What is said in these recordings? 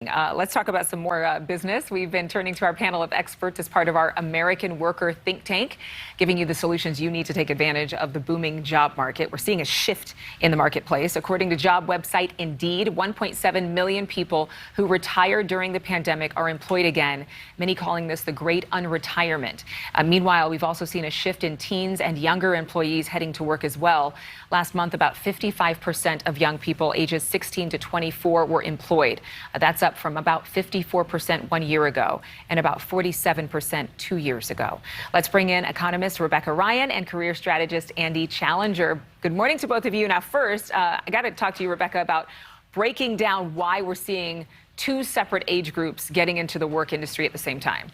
Let's talk about some more business. We've been turning to our panel of experts as part of our American Worker think tank, giving you the solutions you need to take advantage of the booming job market. We're seeing a shift in the marketplace. According to job website Indeed, 1.7 million people who retired during the pandemic are employed again, many calling this the great unretirement. Meanwhile, we've also seen a shift in teens and younger employees heading to work as well. Last month, about 55% of young people ages 16 to 24 were employed. That's up from about 54% 1 year ago and about 47% 2 years ago. Let's bring in economist Rebecca Ryan and career strategist Andy Challenger. Good morning to both of you. Now, first, I got to talk to you, Rebecca, about breaking down why we're seeing two separate age groups getting into the work industry at the same time.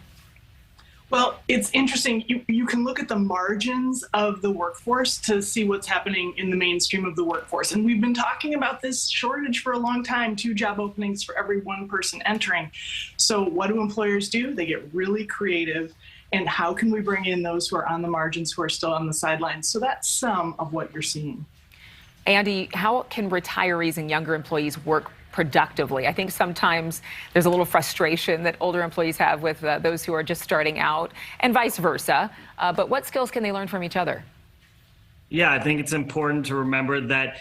Well, it's interesting. You can look at the margins of the workforce to see what's happening in the mainstream of the workforce. And we've been talking about this shortage for a long time, 2 job openings for every 1 person entering. So what do employers do? They get really creative. And how can we bring in those who are on the margins, who are still on the sidelines? So that's some of what you're seeing. Andy, how can retirees and younger employees work productively? I think sometimes there's a little frustration that older employees have with those who are just starting out and vice versa. But what skills can they learn from each other? Yeah, I think it's important to remember that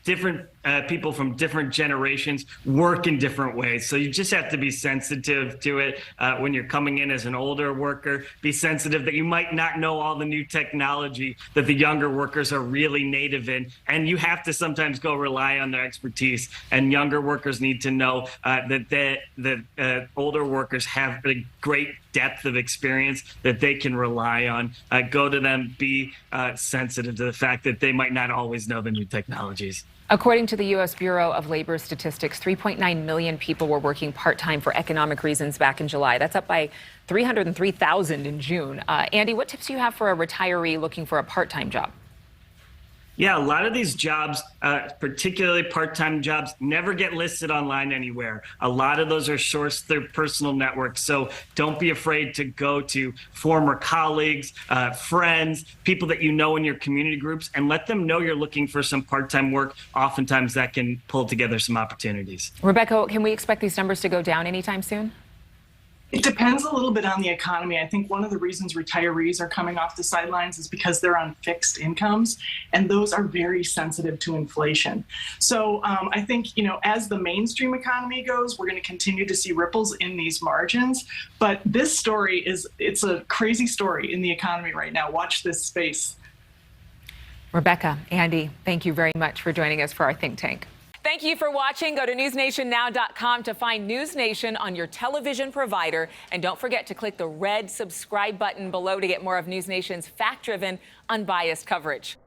different people from different generations work in different ways. So you just have to be sensitive to it when you're coming in as an older worker. Be sensitive that you might not know all the new technology that the younger workers are really native in. And you have to sometimes go rely on their expertise. And younger workers need to know that older workers have a great depth of experience that they can rely on. Go to them, be sensitive to the fact that they might not always know the new technologies. According to the U.S. Bureau of Labor Statistics, 3.9 million people were working part-time for economic reasons back in July. That's up by 303,000 in June. Andy, what tips do you have for a retiree looking for a part-time job? Yeah, a lot of these jobs, particularly part-time jobs, never get listed online anywhere. A lot of those are sourced through personal networks. So don't be afraid to go to former colleagues, friends, people that you know in your community groups, and let them know you're looking for some part-time work. Oftentimes that can pull together some opportunities. Rebecca, can we expect these numbers to go down anytime soon? It depends a little bit on the economy. I think one of the reasons retirees are coming off the sidelines is because they're on fixed incomes, and those are very sensitive to inflation. So I think, as the mainstream economy goes, we're going to continue to see ripples in these margins. But this story it's a crazy story in the economy right now. Watch this space. Rebecca, Andy, thank you very much for joining us for our think tank. Thank you for watching. Go to newsnationnow.com to find NewsNation on your television provider. And don't forget to click the red subscribe button below to get more of NewsNation's fact-driven, unbiased coverage.